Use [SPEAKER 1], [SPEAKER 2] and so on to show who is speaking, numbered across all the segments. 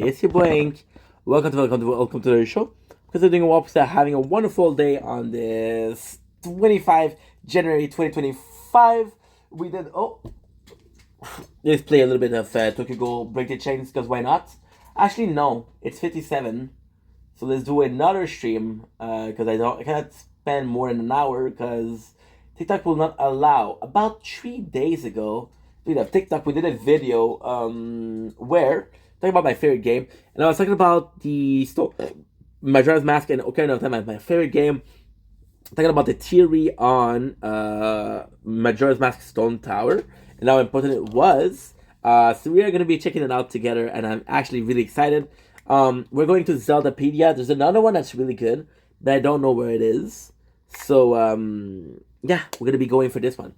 [SPEAKER 1] It's your boy Ink. Welcome to the show. Because we're doing a walkthrough, having a wonderful day on this 25 January 2025. We did let's play a little bit of Tokyo Ghoul Break the Chains, because why not? Actually, no, it's 57. So let's do another stream, because I cannot spend more than an hour because TikTok will not allow. About 3 days ago, speaking of TikTok, we did a video where talking about my favorite game, and I was talking about the Majora's Mask and Ocarina of Time as my favorite game. Talking about the theory on Majora's Mask Stone Tower and how important it was. So we are going to be checking it out together, and I'm actually really excited. We're going to Zeldapedia. There's another one that's really good, but I don't know where it is. So yeah, we're going to be going for this one.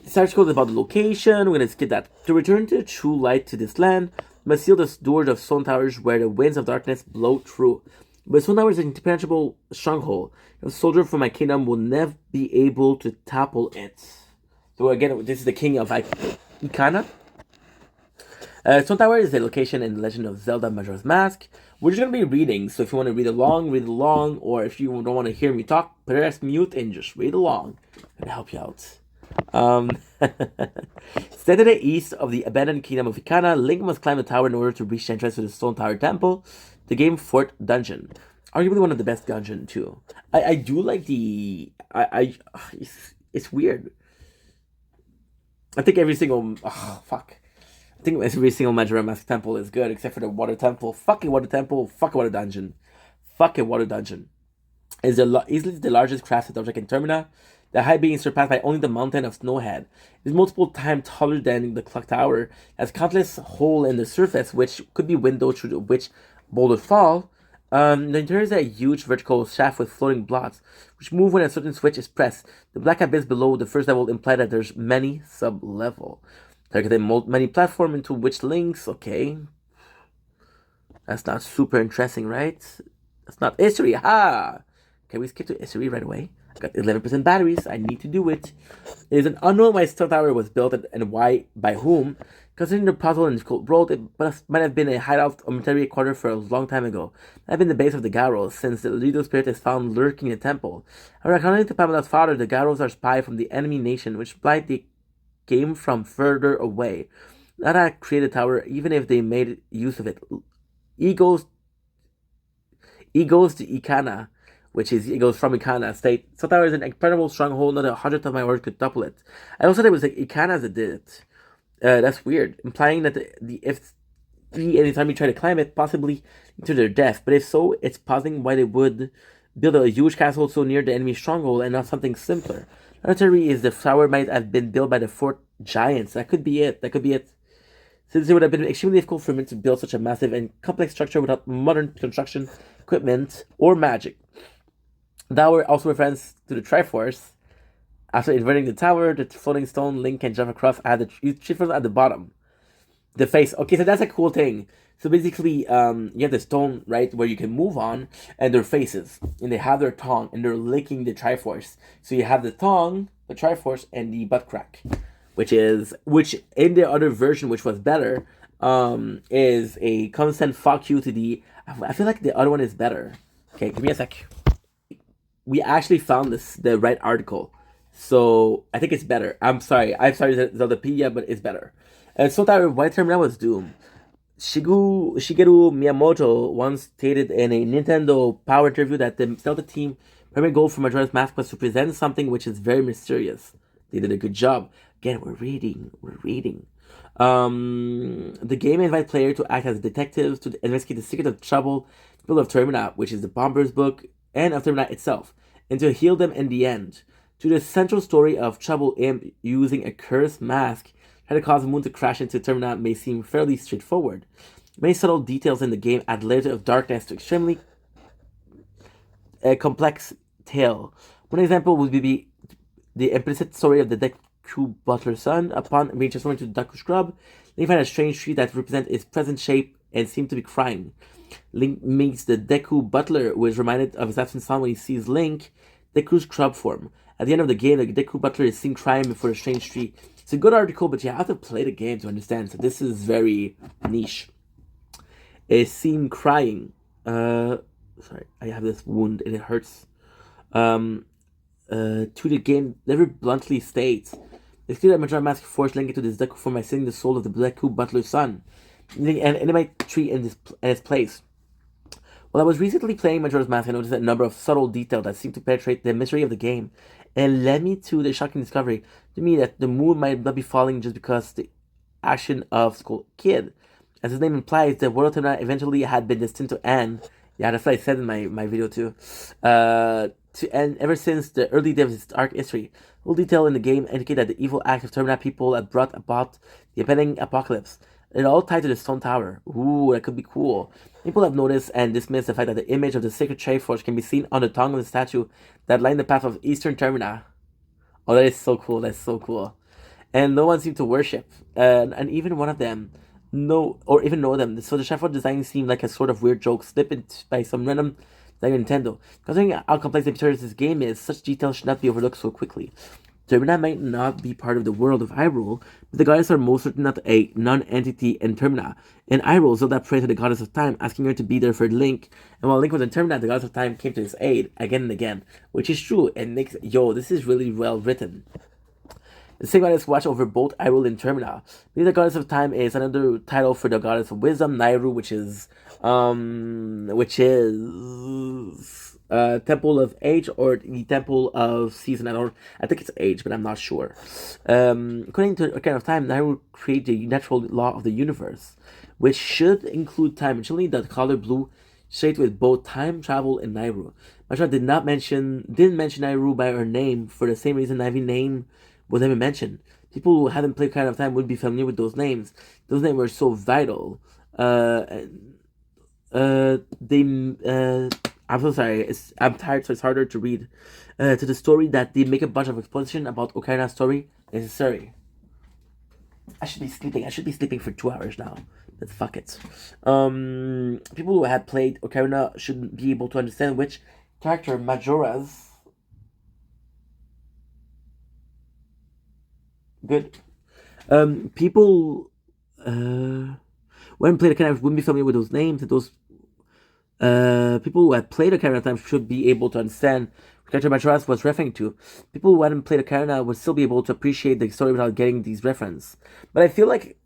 [SPEAKER 1] This article is about the location. We're going to skip that. To return to true light to this land, you must seal the doors of Stone Towers where the winds of darkness blow through. But Stone Tower is an impenetrable stronghold. A soldier from my kingdom will never be able to topple it. So again, this is the king of Ikana. Stone Tower is the location in the Legend of Zelda Majora's Mask. We're just going to be reading, so if you want to read along, or if you don't want to hear me talk, press mute and just read along. I'm going to help you out. Set to the east of the abandoned kingdom of Ikana, Link must climb the tower in order to reach the entrance to the Stone Tower Temple, the game Fort Dungeon. Arguably one of the best dungeon too. I do like the it's weird. I think every single I think every single Majora's Mask temple is good except for the water temple. Fucking water temple. Fucking water dungeon. Fucking water dungeon. Is easily the largest crafted object in Termina. The height being surpassed by only the mountain of Snowhead. It is multiple times taller than the clock tower. Has countless holes in the surface, which could be windows through which boulders fall. The interior is a huge vertical shaft with floating blocks, which move when a certain switch is pressed. The black abyss below the first level imply that there's many sub-level. Targeting many platforms into which links. Okay, that's not super interesting, right? That's not history. Ha! Can we skip to history right away? I got 11% batteries. I need to do it. It is an unknown why Stone Tower was built and why by whom. Considering the puzzle and difficult world, it might have been a hideout or military quarter for a long time ago. It might have been the base of the Garros, since the Lido spirit is found lurking in the temple. However, according to Pamela's father, the Garros are spies from the enemy nation, which implied they came from further away. Not a created tower, even if they made use of it. Egos to Ikana, which is Eagles from Ikana state. Stone Tower is an incredible stronghold, not 100th of my words could topple it. I also said it was like Ikana that did it. That's weird, implying that if anytime you try to climb it, possibly to their death. But if so, it's pausing why they would build a huge castle so near the enemy stronghold and not something simpler. Another theory is the tower might have been built by the Fort Giants. That could be it. Since it would have been extremely difficult for men to build such a massive and complex structure without modern construction equipment or magic. The tower also refers to the Triforce. After inverting the tower, the floating stone Link can jump across at the Triforce at the bottom. The face. Okay, so that's a cool thing. So basically, you have the stone, right, where you can move on, and their faces. And they have their tongue, and they're licking the Triforce. So you have the tongue, the Triforce, and the butt crack. Which in the other version, which was better, is a constant fuck you to the... I feel like the other one is better. Okay, give me a sec. We actually found the right article. So I think it's better. I'm sorry Zeldapedia, but it's better. And Stone Tower White Terminal was doomed. Shigeru Miyamoto once stated in a Nintendo Power interview that the Zelda team primary goal for Majora's Mask was to present something which is very mysterious. They did a good job. Again, we're reading. The game invites players to act as detectives to investigate the secret of trouble, the Bill of Termina, which is the Bomber's book, and of Termina itself, and to heal them in the end. To the central story of Trouble Imp using a cursed mask trying to cause the moon to crash into Termina may seem fairly straightforward. Many subtle details in the game add layers of darkness to extremely complex tale. One example would be the implicit story of the Deku Butler's son. Upon being transformed into the Deku Scrub, Link finds a strange tree that represents its present shape and seems to be crying. Link meets the Deku Butler, who is reminded of his absent son when he sees Link, Deku's Scrub form. At the end of the game, the Deku Butler is seen crying before a strange tree. It's a good article, but you have to play the game to understand, so this is very niche. is seen crying. Sorry, I have this wound and it hurts. Um, to the game never bluntly states. It's clear that Majora's Mask forced Link into this Deku form by sending the soul of the Deku Butler's son, and it might treat in its place. While I was recently playing Majora's Mask, I noticed a number of subtle details that seemed to penetrate the mystery of the game, and led me to the shocking discovery to me that the moon might not be falling just because the action of Skull Kid. As his name implies, the world of Termina eventually had been destined to end. Yeah, that's what I said in my video too. To end ever since the early days of its arc history. Full detail in the game indicate that the evil acts of Termina people had brought about the impending apocalypse. It all tied to the Stone Tower. Ooh, that could be cool. People have noticed and dismissed the fact that the image of the sacred Triforce can be seen on the tongue of the statue that lined the path of Eastern Termina. Oh, that is so cool. That's so cool. And no one seemed to worship. And even one of them or even know them. So the Triforce design seemed like a sort of weird joke slipped by some random designer Nintendo. Considering how complex the features this game is, such details should not be overlooked so quickly. Termina might not be part of the world of Hyrule, but the goddess are most certainly not a non-entity in Termina. In Hyrule, Zelda prayed to the goddess of time, asking her to be there for Link, and while Link was in Termina, the goddess of time came to his aid again and again, which is true, and makes, this is really well written. The same goddess watch over both Hyrule and Termina. Maybe the goddess of time is another title for the goddess of wisdom, Nayru, which is Temple of Age or the Temple of Season. I think it's Age, but I'm not sure. According to Ocarina of Time, Nayru created the natural law of the universe, which should include time. Originally, the color blue shaded with both time travel and Nayru. Majora didn't mention Nayru by her name for the same reason Navi name was never mentioned. People who haven't played Ocarina of Time would be familiar with those names. Those names were so vital. I'm so sorry. I'm tired, so it's harder to read. To the story that they make a bunch of exposition about Ocarina's story necessary. I should be sleeping. I should be sleeping for 2 hours now. But fuck it. People who have played Ocarina should be able to understand which character Majora's good. People when played Ocarina wouldn't be familiar with those names, and those people who had played Ocarina of Time should be able to understand what character Majora's was referring to. People who hadn't played Ocarina would still be able to appreciate the story without getting these references. But I feel like,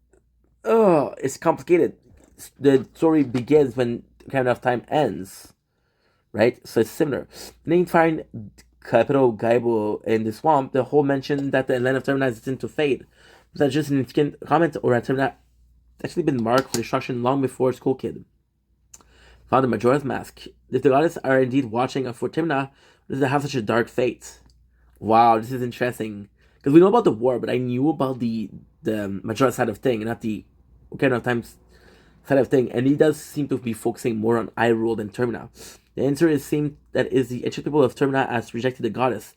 [SPEAKER 1] it's complicated. The story begins when Ocarina of Time ends, right? So it's similar. Then you find Capital Gaibo in the swamp. The whole mention that the land of Termina is destined to fade. Was that just an instant comment, or had Termina actually been marked for destruction long before Skull Kid found the Majora's Mask? If the goddess are indeed watching for Termina, does it have such a dark fate? Wow, this is interesting. Because we know about the war, but I knew about the Majora side of thing, and not the Ocarina of Time's side of thing. And he does seem to be focusing more on Hyrule than Termina. The answer is the ancient people of Termina has rejected the goddess.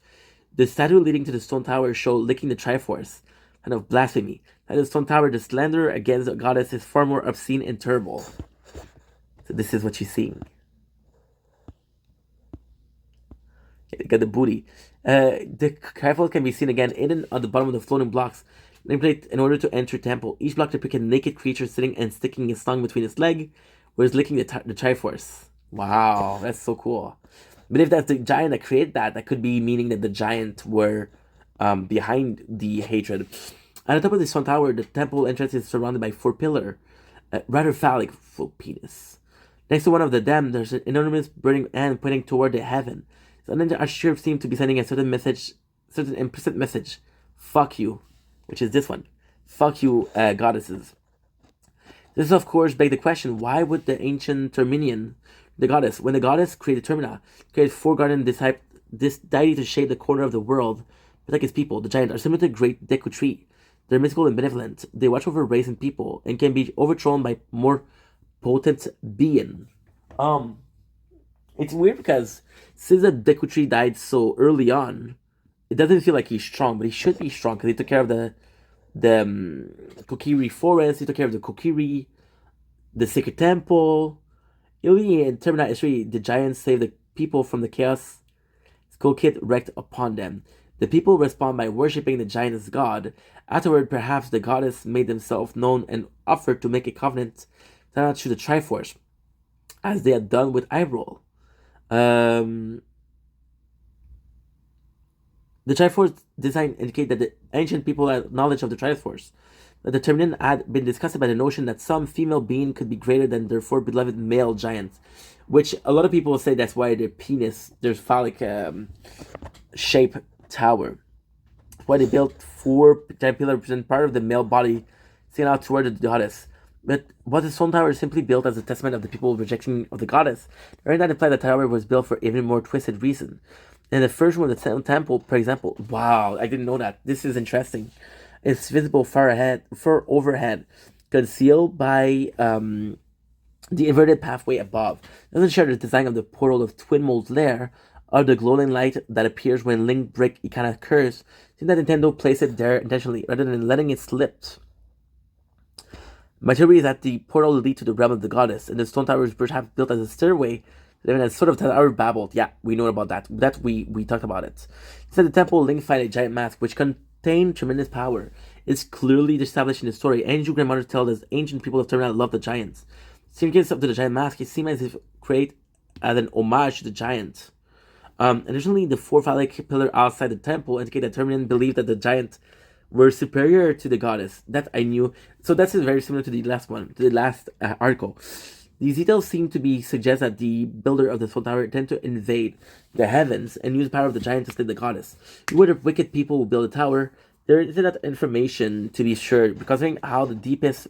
[SPEAKER 1] The statue leading to the Stone Tower show licking the Triforce, kind of blasphemy. At the Stone Tower, the slander against the goddess is far more obscene and terrible. So this is what you're seeing. Okay, got the booty. The Triforce can be seen again hidden on the bottom of the floating blocks. Manipulate in order to enter temple. Each block depicts a naked creature sitting and sticking his tongue between its leg, where it's licking the Triforce. Wow, that's so cool. But if that's the giant that created that could be meaning that the giant were behind the hatred. At the top of the Stone Tower, the temple entrance is surrounded by 4 pillars, rather phallic, full penis. Next to one of them, there's an enormous burning hand pointing toward the heaven. So then the archbishop seems to be sending a certain implicit message. Fuck you. Which is this one. Fuck you, goddesses. This, of course, begs the question, why would the ancient Terminian, the goddess, when the goddess created Termina, created 4 guardian this deity to shape the corner of the world, protect its people? The giant are similar to great Deku Tree. They're mystical and benevolent. They watch over race and people, and can be overthrown by more potent being. It's weird because since the Deku Tree died so early on, it doesn't feel like he's strong, but he should be strong because he took care of the Kokiri forest, he took care of the Kokiri, the sacred temple. Only in Termina history, the giants save the people from the chaos Skull Kid wreaked upon them. The people respond by worshipping the giant as god. Afterward, perhaps the goddess made themselves known and offered to make a covenant not choose the Triforce, as they had done with Hyrule. Um, the Triforce design indicate that the ancient people had knowledge of the Triforce. The determinant had been disgusted by the notion that some female being could be greater than their four beloved male giants, which a lot of people say that's why their phallic shape tower. Why they built four giant pillars represent part of the male body seen out toward the goddess. But was the stone tower simply built as a testament of the people rejection of the goddess? Or did that imply the tower was built for even more twisted reason? In the first one of the temple, for example, wow, I didn't know that. This is interesting. It's visible far overhead, concealed by the inverted pathway above. It doesn't share the design of the portal of Twinmold's lair, or the glowing light that appears when Link break Ikana occurs. Seems that Nintendo placed it there intentionally, rather than letting it slip. My theory is that the portal will lead to the realm of the goddess, and the stone tower is perhaps built as a stairway. Then as sort of tower babbled. Yeah, we know about that. That we talked about it. Inside the temple, Link finds a giant mask which contained tremendous power. It's clearly established in the story. Ancient grandmother tells us ancient people of Termina love the giants. Significance of the giant mask, it seems as if create as an homage to the giant. Additionally, the four phallic pillars outside the temple indicate that Terminian believed that the giants were superior to the goddess. That I knew. So that's very similar to the last one, to the last article. These details seem to be suggest that the builder of the Stone Tower intend to invade the heavens and use the power of the giant to slay the goddess. Whether wicked people will build a tower, there isn't that information to be sure, because how the deepest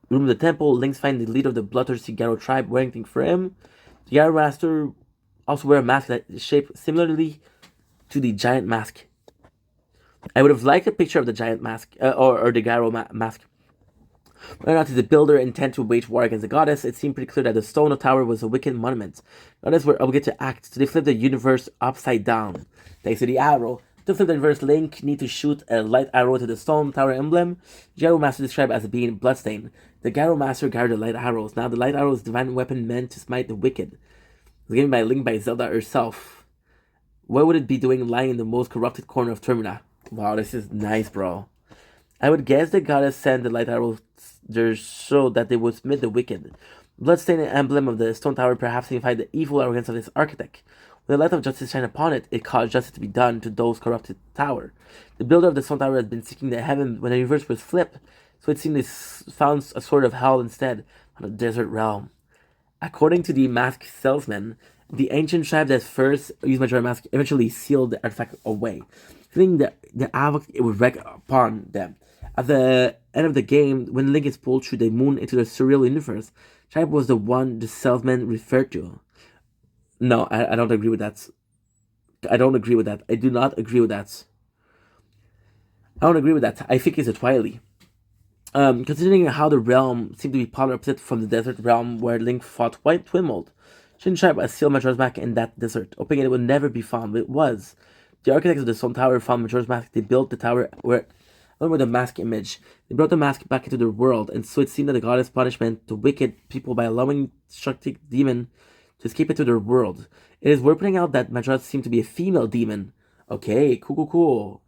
[SPEAKER 1] room of the temple, Links find the leader of the bloodthirsty Garo tribe wearing anything for him. The Garo master also wear a mask that is shaped similarly to the giant mask. I would have liked a picture of the giant mask, or the Garo mask. Whether or not did the builder intend to wage war against the goddess, it seemed pretty clear that the stone tower was a wicked monument. Goddesses were obligated to act, so they flipped the universe upside down. Thanks to the arrow. To flip the universe, Link need to shoot a light arrow to the stone tower emblem. The Garo Master described as being bloodstained. The Garo Master guarded the light arrows. Now the light arrow is a divine weapon meant to smite the wicked. It was given by Link by Zelda herself. What would it be doing lying in the most corrupted corner of Termina? Wow, this is nice, bro. I would guess the goddess sent the light arrows there so that they would smite the wicked. Bloodstained emblem of the stone tower perhaps signified the evil arrogance of its architect. When the light of justice shine upon it, it caused justice to be done to those corrupted tower. The builder of the stone tower had been seeking the heaven when the universe was flipped, so it seemed they found a sort of hell instead on a desert realm. According to the mask salesman, the ancient tribe that first used Majora's Mask eventually sealed the artifact away, feeling that the havoc it would wreak upon them. At the end of the game, when Link is pulled through the moon into the surreal universe, tribe was the one the salesman referred to. No, I don't agree with that. I don't agree with that. I do not agree with that. I don't agree with that. I think it's a Twilight. Considering how the realm seemed to be polar opposite from the desert realm where Link fought White Twinmold, Shin tribe had sealed Majora's Mask in that desert, hoping it would never be found, but it was. The architects of the Stone Tower found Majora's Mask. They built the tower along with the mask image. They brought the mask back into the world, and so it seemed that the goddess punishment to wicked people by allowing destructive demon to escape into their world. It is worth pointing out that Majora seemed to be a female demon. Okay, cool.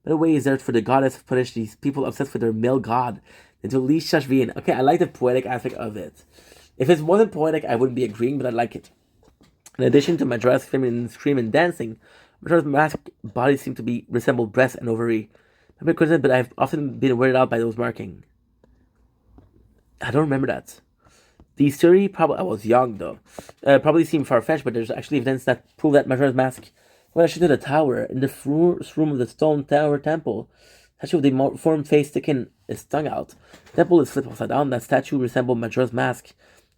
[SPEAKER 1] Better way is there for the goddess to punish these people obsessed with their male god than to unleash such being. Okay, I like the poetic aspect of it. If it wasn't poetic, I wouldn't be agreeing, but I like it. In addition to Majora's feminine scream and dancing, Majora's Mask body seemed to resemble breast and ovary. I'm a coincidence, but I've often been weirded out by those markings. I don't remember that. The theory I was young though. Probably seemed far-fetched, but there's actually evidence that prove that Majora's Mask, when I to the tower, in the first room of the Stone Tower Temple, statue of the deformed face sticking its tongue out. The temple is flipped upside down. That statue resembles Majora's Mask.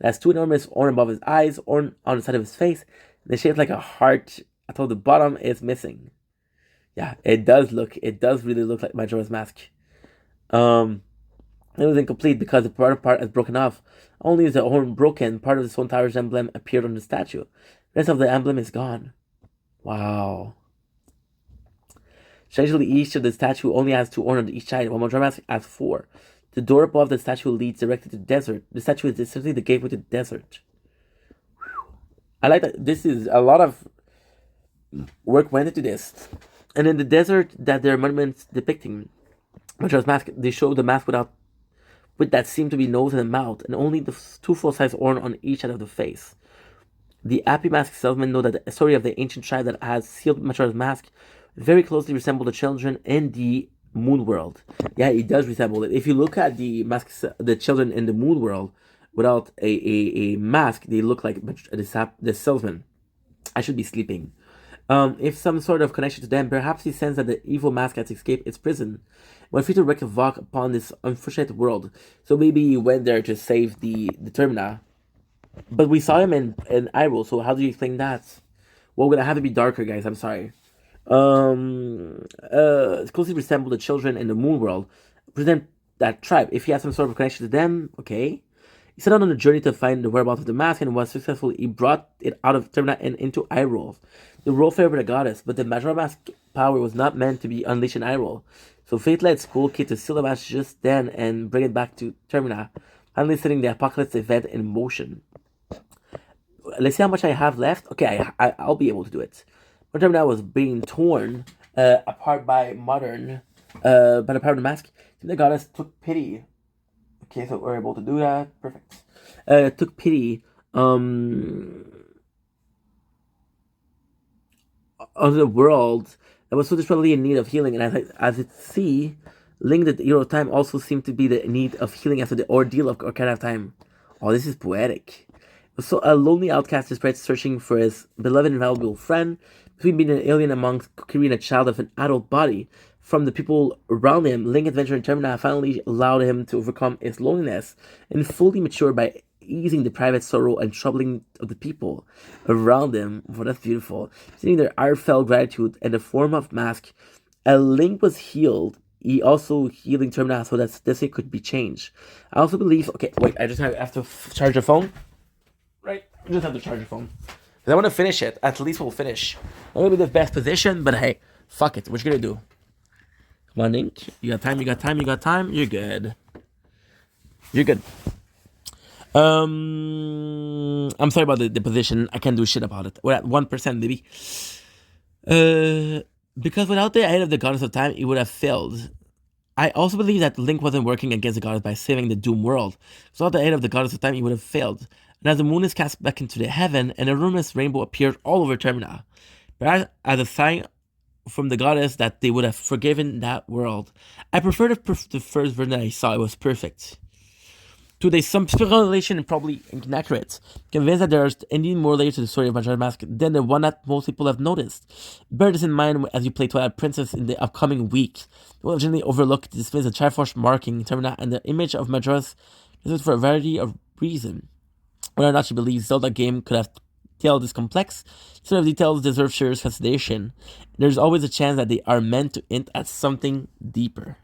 [SPEAKER 1] It has two enormous horns above his eyes, horn on the side of his face, and they're shaped like a heart. I thought the bottom is missing. Yeah, it does really look like Majora's Mask. It was incomplete because the part is broken off. Only is the horn broken, part of the Stone Tower's emblem appeared on the statue. The rest of the emblem is gone. Wow. Strangely, each of the statue only has two horns on each side, while Majora's Mask has four. The door above the statue leads directly to the desert. The statue is essentially the gateway to the desert. Whew. I like that. This is a lot of work went into this. And in the desert, that there are monuments depicting Majora's Mask. They show the mask without with that seemed to be nose and a mouth, and only the two full-size horns on each side of the face. The Appy Mask salesmen know that the story of the ancient tribe that has sealed Majora's Mask very closely resemble the children in the Moon World. Yeah, it does resemble it. If you look at the children in the Moon World without a mask, they look like the salesman. I should be sleeping. If some sort of connection to them, perhaps he sensed that the evil mask has escaped its prison. When free to wreak havoc upon this unfortunate world. So maybe he went there to save the Termina. But we saw him in Hyrule, so how do you explain that? Well, we're gonna have to be darker, guys. I'm sorry. Closely resemble the children in the Moon World. Present that tribe. If he has some sort of connection to them, okay. He set out on a journey to find the whereabouts of the mask and was successful. He brought it out of Termina and into Hyrule. The world favored the goddess, but the Majora Mask power was not meant to be unleashed in Hyrule. So Fate led Skull Kid to seal the mask just then and bring it back to Termina, finally setting the apocalypse event in motion. Let's see how much I have left. Okay, I'll be able to do it. When Termina was being torn apart by the power of the mask, the goddess took pity. Okay, so we're able to do that. Perfect. Took pity of the world that was so desperately in need of healing, and as it see, Link the Hero of Time also seemed to be the need of healing after the ordeal of Ocarina of Time. Oh, this is poetic. So a lonely outcast is searching for his beloved and valuable friend, between being an alien amongst Kokiri and a child of an adult body. From the people around him, Link Adventure in Termina finally allowed him to overcome his loneliness and fully mature by easing the private sorrow and troubling of the people around him. Oh, that's beautiful. Seeing their heartfelt gratitude in the form of mask, Link was healed. He also healing Termina so that this could be changed. I also believe. Okay, wait. I just have to charge the phone. Right, I just have to charge the phone. Because I want to finish it. At least we'll finish. Not gonna be the best position, but hey, fuck it. What you gonna do? Come on, Link. You got time. You got time. You got time. You're good. You're good. I'm sorry about the position. I can't do shit about it. We're at 1%, baby. Because without the aid of the Goddess of Time, it would have failed. I also believe that Link wasn't working against the goddess by saving the Doom world. So without the aid of the Goddess of Time, he would have failed. And as the moon is cast back into the heaven, an enormous rainbow appeared all over Termina. Perhaps as a sign from the goddess that they would have forgiven that world. I prefer the first version that I saw. It was perfect. Today, some speculation and probably inaccurate. Convinced that there are indeed more layers to the story of Majora's Mask than the one that most people have noticed. Bear this in mind as you play Twilight Princess in the upcoming week. You will generally overlook the displays of Triforce marking Termina and the image of Majora's for a variety of reasons. Whether or not you believe Zelda game could have detailed this complex, sort of details deserve serious consideration. There's always a chance that they are meant to hint at something deeper.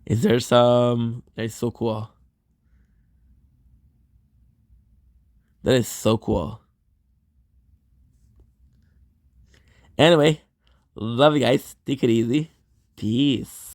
[SPEAKER 1] Is there some... That is so cool. That is so cool. Anyway, love you guys. Take it easy. Peace.